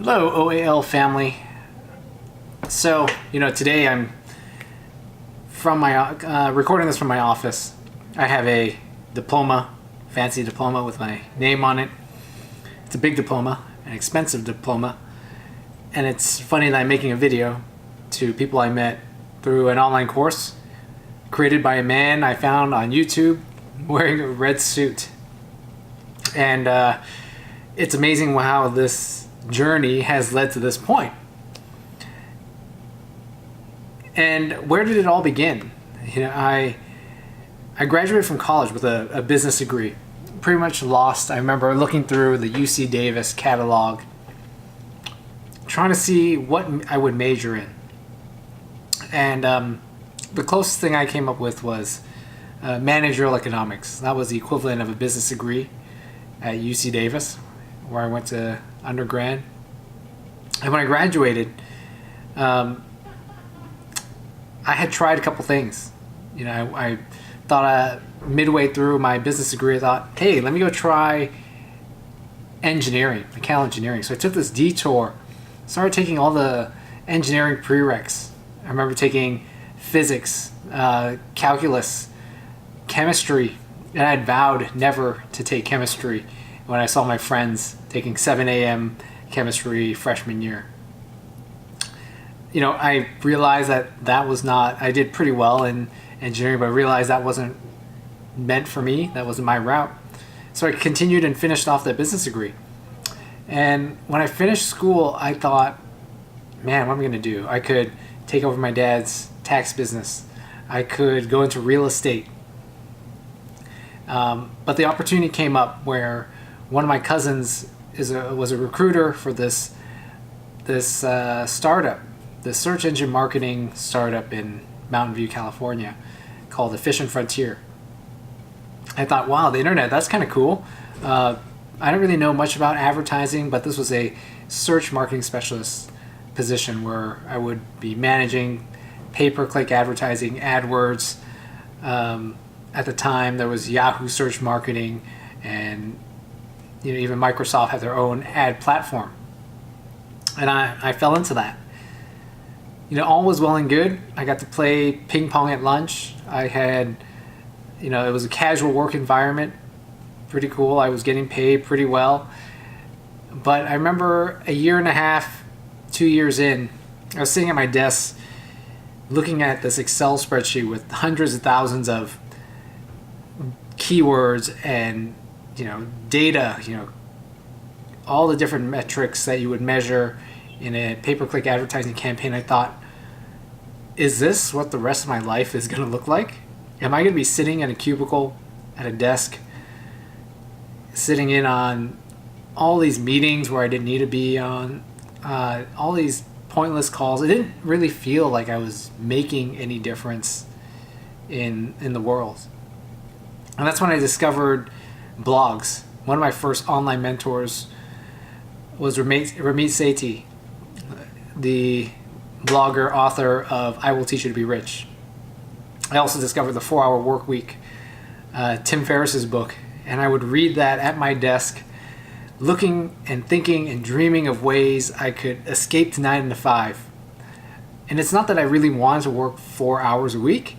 Hello, OAL family. So, today I'm from my recording this from my office. I have a diploma, fancy diploma with my name on it. It's a big diploma, an expensive diploma, and it's funny that I'm making a video to people I met through an online course created by a man I found on YouTube wearing a red suit. And it's amazing how this journey has led to this point. And where did it all begin? I graduated from college with a business degree. Pretty much lost. I remember looking through the UC Davis catalog, trying to see what I would major in. And the closest thing I came up with was managerial economics. That was the equivalent of a business degree at UC Davis, where I went to undergrad. And when I graduated, I had tried a couple things. I thought midway through my business degree, I thought, hey, let me go try engineering, mechanical engineering. So I took this detour, started taking all the engineering prereqs. I remember taking physics, calculus, chemistry, and I had vowed never to take chemistry when I saw my friends taking 7 a.m. chemistry freshman year. I realized that was not, I did pretty well in engineering, but I realized that wasn't meant for me. That wasn't my route. So I continued and finished off that business degree. And when I finished school, I thought, man, what am I going to do? I could take over my dad's tax business. I could go into real estate. But the opportunity came up where one of my cousins was a recruiter for this startup, this search engine marketing startup in Mountain View, California, called Efficient Frontier. I thought, wow, the internet, that's kind of cool. I don't really know much about advertising, but this was a search marketing specialist position where I would be managing pay-per-click advertising, AdWords. At the time, there was Yahoo Search Marketing, and even Microsoft had their own ad platform. And I fell into that. All was well and good. I got to play ping pong at lunch. I had, it was a casual work environment. Pretty cool. I was getting paid pretty well. But I remember a year and a half, 2 years in, I was sitting at my desk looking at this Excel spreadsheet with hundreds of thousands of keywords and data, all the different metrics that you would measure in a pay-per-click advertising campaign. I thought, is this what the rest of my life is going to look like? Am I going to be sitting in a cubicle at a desk, sitting in on all these meetings where I didn't need to be on, all these pointless calls? It didn't really feel like I was making any difference in the world. And that's when I discovered blogs. One of my first online mentors was Ramit Sethi, the blogger, author of I Will Teach You to Be Rich. I also discovered the 4-Hour Work Week, Tim Ferriss's book, and I would read that at my desk, looking and thinking and dreaming of ways I could escape to 9 to 5. And it's not that I really wanted to work 4 hours a week,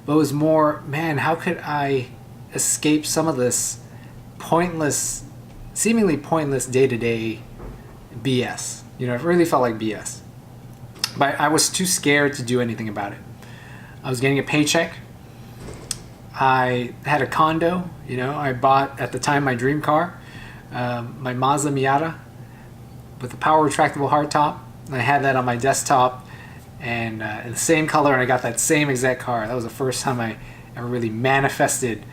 but it was more, man, how could I escape some of this pointless, seemingly pointless day-to-day BS. It really felt like BS. But I was too scared to do anything about it. I was getting a paycheck. I had a condo. I bought, at the time, my dream car, my Mazda Miata with the power retractable hardtop. I had that on my desktop and in the same color, and I got that same exact car. That was the first time I ever really manifested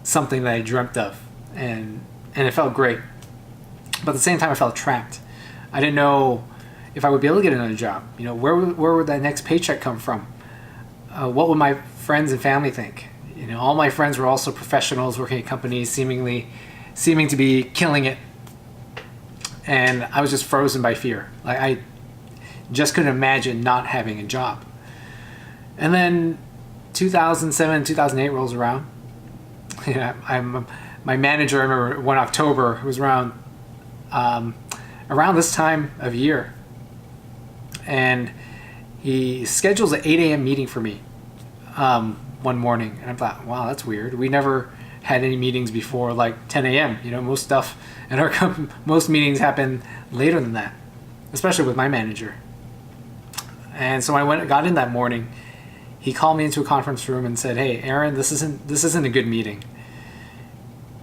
something that I dreamt of, and it felt great. But at the same time, I felt trapped. I didn't know if I would be able to get another job. Where would that next paycheck come from? What would my friends and family think? All my friends were also professionals working at companies, seeming to be killing it, and I was just frozen by fear. I just couldn't imagine not having a job. And then 2007, 2008 rolls around. My manager, I remember one October, it was around around this time of year. And he schedules an 8 a.m. meeting for me one morning. And I thought, wow, that's weird. We never had any meetings before like 10 a.m. Most stuff in our company, most meetings happen later than that, especially with my manager. And so I got in that morning. He called me into a conference room and said, "Hey, Aron, this isn't a good meeting."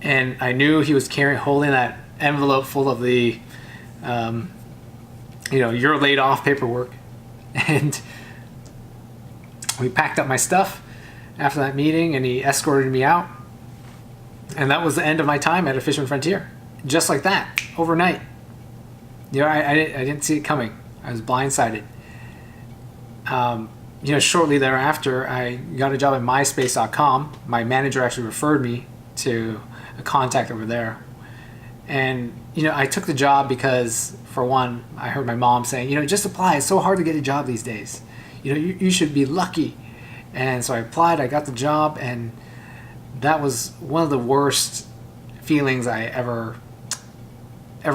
And I knew he was holding that envelope full of the, you're laid off paperwork. And we packed up my stuff after that meeting, and he escorted me out. And that was the end of my time at a Fisherman Frontier, just like that, overnight. I didn't see it coming. I was blindsided. Shortly thereafter, I got a job at MySpace.com. My manager actually referred me to a contact over there. And, I took the job because, for one, I heard my mom saying, just apply. It's so hard to get a job these days. You should be lucky. And so I applied, I got the job, and that was one of the worst feelings I ever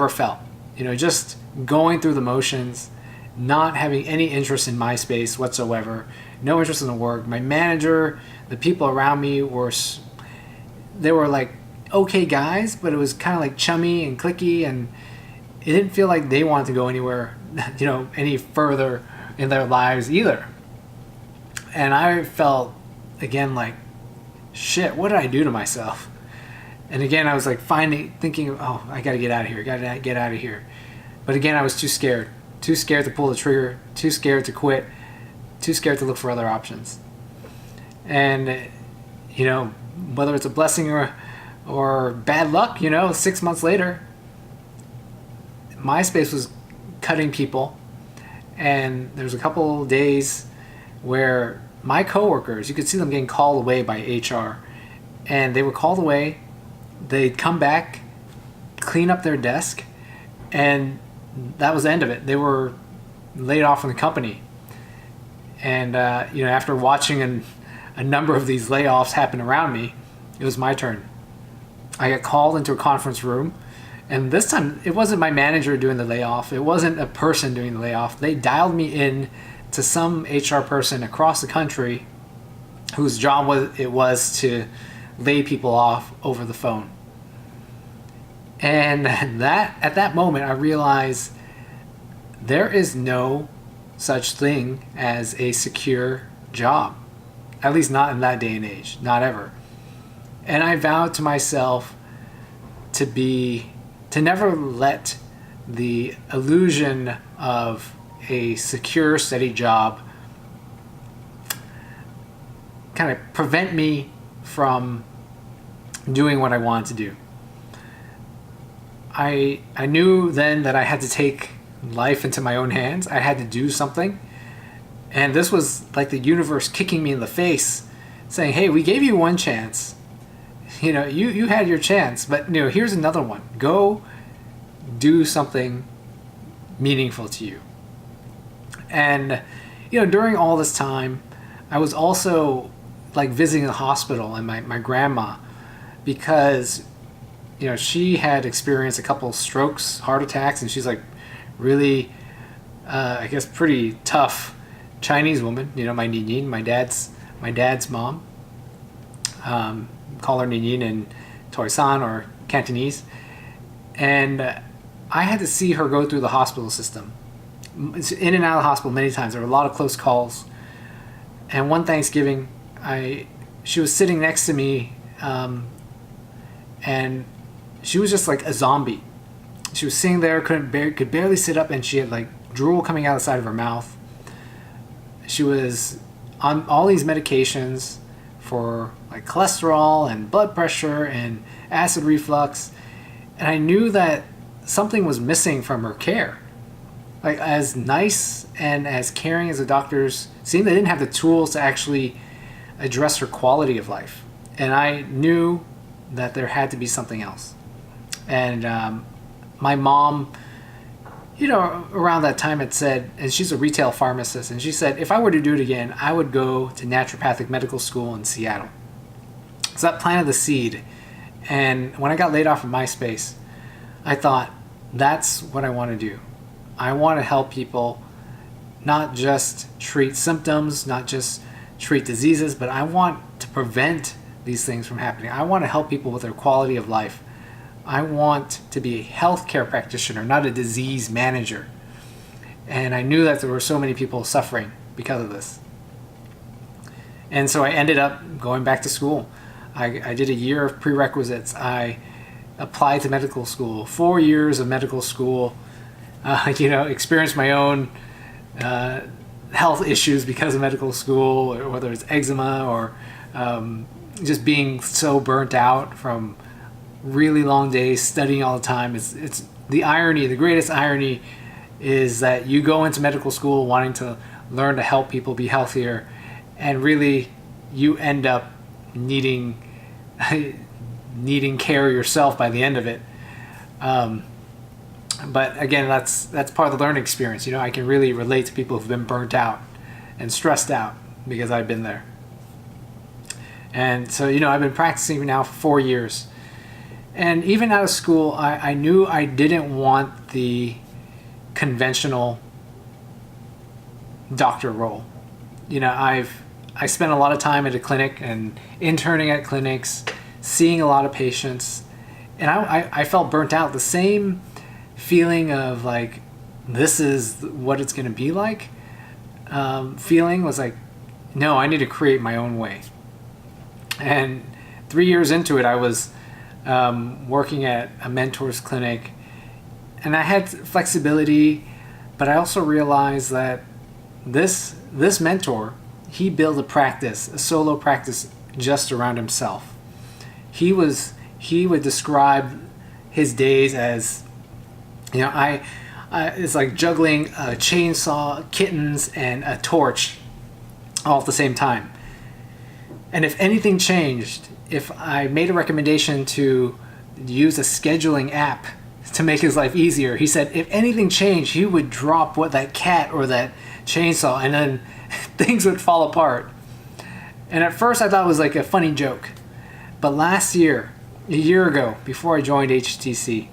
felt. Just going through the motions, not having any interest in MySpace whatsoever, no interest in the work. My manager, the people around me they were like okay guys, but it was kind of like chummy and cliquey, and it didn't feel like they wanted to go anywhere, any further in their lives either. And I felt again like, shit, what did I do to myself? And again, I was like thinking, oh, I gotta get out of here, gotta get out of here. But again, I was too scared to pull the trigger, too scared to quit, too scared to look for other options. And whether it's a blessing or bad luck, 6 months later, MySpace was cutting people, and there was a couple days where my coworkers, you could see them getting called away by HR, and they were called away. They'd come back, clean up their desk, and that was the end of it. They were laid off from the company. And after watching a number of these layoffs happen around me, it was my turn. I got called into a conference room, and this time it wasn't my manager doing the layoff. It wasn't a person doing the layoff. They dialed me in to some HR person across the country whose job was to lay people off over the phone. And at that moment, I realized there is no such thing as a secure job, at least not in that day and age, not ever. And I vowed to myself to never let the illusion of a secure, steady job kind of prevent me from doing what I wanted to do. I knew then that I had to take life into my own hands. I had to do something. And this was like the universe kicking me in the face, saying, hey, we gave you one chance. You had your chance, but here's another one. Go do something meaningful to you. And during all this time, I was also like visiting the hospital and my grandma, because she had experienced a couple strokes, heart attacks, and she's like really I guess pretty tough Chinese woman. My Niyin, my dad's mom. Call her Niyin in Toisan or Cantonese. And I had to see her go through the hospital system, in and out of the hospital many times. There were a lot of close calls. And one Thanksgiving, she was sitting next to me, and she was just like a zombie. She was sitting there, could barely sit up, and she had like drool coming out of the side of her mouth. She was on all these medications for like cholesterol and blood pressure and acid reflux, and I knew that something was missing from her care. Like, as nice and as caring as the doctors seemed, they didn't have the tools to actually address her quality of life. And I knew that there had to be something else. And my mom, around that time had said, and she's a retail pharmacist, and she said, if I were to do it again, I would go to naturopathic medical school in Seattle. So that planted the seed. And when I got laid off from MySpace, I thought, That's what I want to do. I want to help people not just treat symptoms, not just treat diseases, but I want to prevent these things from happening. I want to help people with their quality of life. I want to be a healthcare practitioner, not a disease manager. And I knew that there were so many people suffering because of this. And so I ended up going back to school. I did a year of prerequisites. I applied to medical school, 4 years of medical school, experienced my own health issues because of medical school, or whether it's eczema or just being so burnt out from really long days studying all the time. It's the irony, the greatest irony is that you go into medical school wanting to learn to help people be healthier, and really you end up needing care yourself by the end of it. But again, that's part of the learning experience. I can really relate to people who've been burnt out and stressed out because I've been there. And so, I've been practicing now for 4 years. And even out of school, I knew I didn't want the conventional doctor role. I spent a lot of time at a clinic and interning at clinics, seeing a lot of patients, and I felt burnt out. The same feeling of like, this is what it's going to be like, feeling was like, no, I need to create my own way. And 3 years into it, I was working at a mentor's clinic, and I had flexibility, but I also realized that this mentor, he built a solo practice just around himself. He would describe his days as, it's like juggling a chainsaw, kittens, and a torch all at the same time. And if anything changed, if I made a recommendation to use a scheduling app to make his life easier, he said if anything changed, he would drop that cat or that chainsaw, and then things would fall apart. And at first I thought it was like a funny joke. But last year, a year ago, before I joined HTC,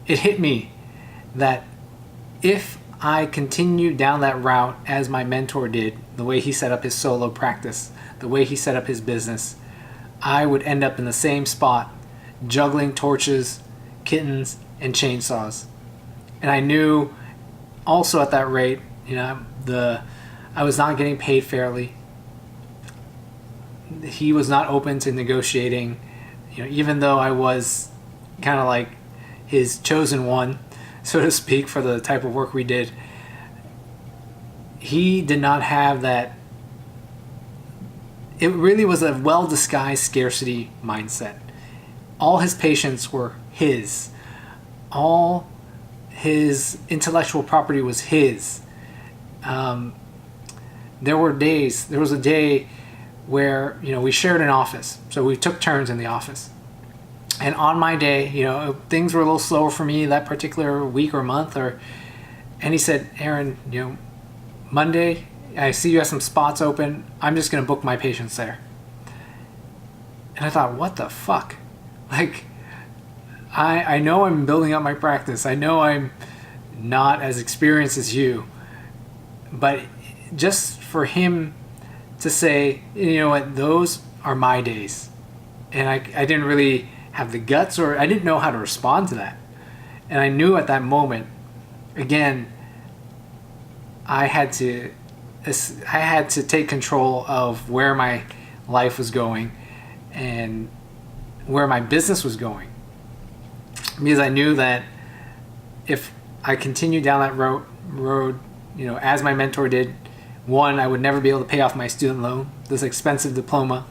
it hit me that if I continued down that route as my mentor did, the way he set up his solo practice, the way he set up his business, I would end up in the same spot, juggling torches, kittens, and chainsaws. And I knew also at that rate, I was not getting paid fairly. He was not open to negotiating, even though I was kind of like his chosen one, so to speak, for the type of work we did. He did not have that. It really was a well-disguised scarcity mindset. All his patients were his. All his intellectual property was his. There was a day where, we shared an office. So we took turns in the office. And on my day, things were a little slower for me that particular week or month. And he said, Aron, Monday, I see you have some spots open. I'm just going to book my patients there. And I thought, what the fuck? Like, I know I'm building up my practice. I know I'm not as experienced as you. But just for him to say, what, those are my days. And I didn't really have the guts, or I didn't know how to respond to that. And I knew at that moment, again, I had to take control of where my life was going and where my business was going. Because I knew that if I continued down that road, as my mentor did, one, I would never be able to pay off my student loan, this expensive diploma,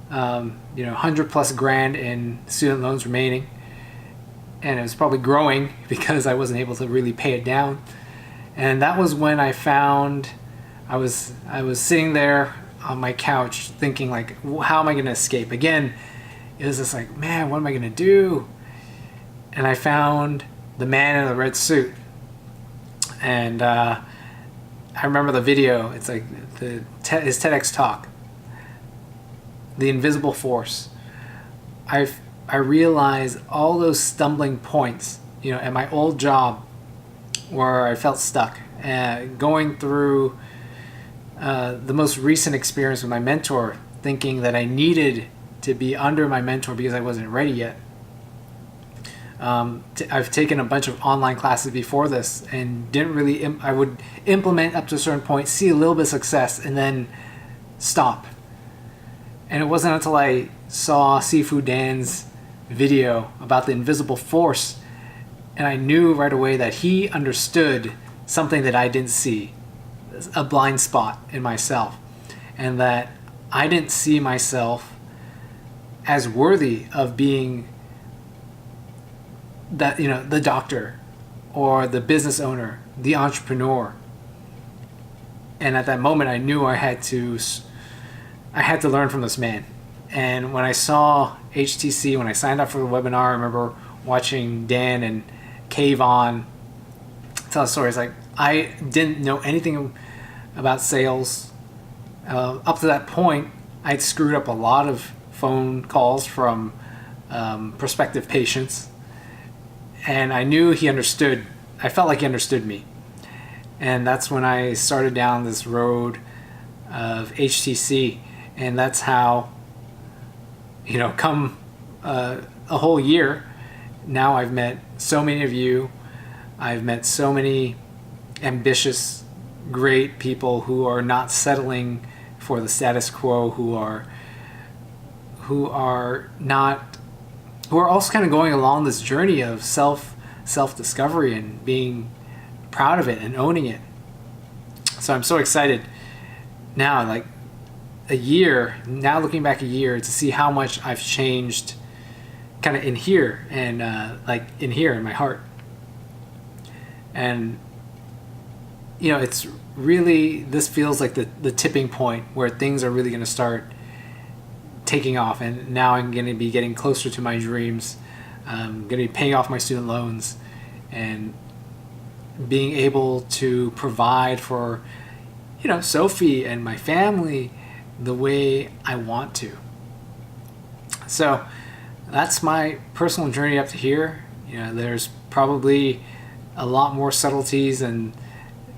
100 plus grand in student loans remaining. And it was probably growing because I wasn't able to really pay it down. And that was when I found, I was sitting there on my couch thinking, like, how am I going to escape? Again, it was just like, man, what am I going to do? And I found the man in the red suit. And I remember the video. It's like his TEDx talk, The Invisible Force. I realized all those stumbling points, at my old job where I felt stuck, going through the most recent experience with my mentor, thinking that I needed to be under my mentor because I wasn't ready yet. I've taken a bunch of online classes before this and didn't really, I would implement up to a certain point, see a little bit of success, and then stop. And it wasn't until I saw Seafood Dan's video about the invisible force, and I knew right away that he understood something that I didn't see, a blind spot in myself, and that I didn't see myself as worthy of being that, the doctor or the business owner, the entrepreneur. And at that moment I knew I had to learn from this man. And when I saw HTC, when I signed up for the webinar, I remember watching Dan and Kayvon tell stories. Like, I didn't know anything about sales. Up to that point, I'd screwed up a lot of phone calls from prospective patients. And I knew he understood. I felt like he understood me. And that's when I started down this road of HTC. And that's how, come a whole year, now I've met so many of you. I've met so many ambitious, great people who are not settling for the status quo, who are also kind of going along this journey of self-discovery and being proud of it and owning it. So I'm so excited now, like looking back a year, to see how much I've changed kind of in here and in here in my heart. And it's really, this feels like the tipping point where things are really going to start taking off, and now I'm going to be getting closer to my dreams. I'm going to be paying off my student loans and being able to provide for Sophie and my family the way I want to. So that's my personal journey up to here. There's probably a lot more subtleties and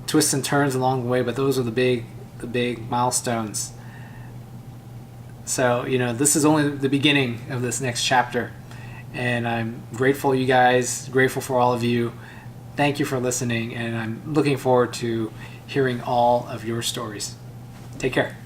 twists and turns along the way, but those are the big milestones. So, this is only the beginning of this next chapter, and I'm grateful grateful for all of you. Thank you for listening, and I'm looking forward to hearing all of your stories. Take care.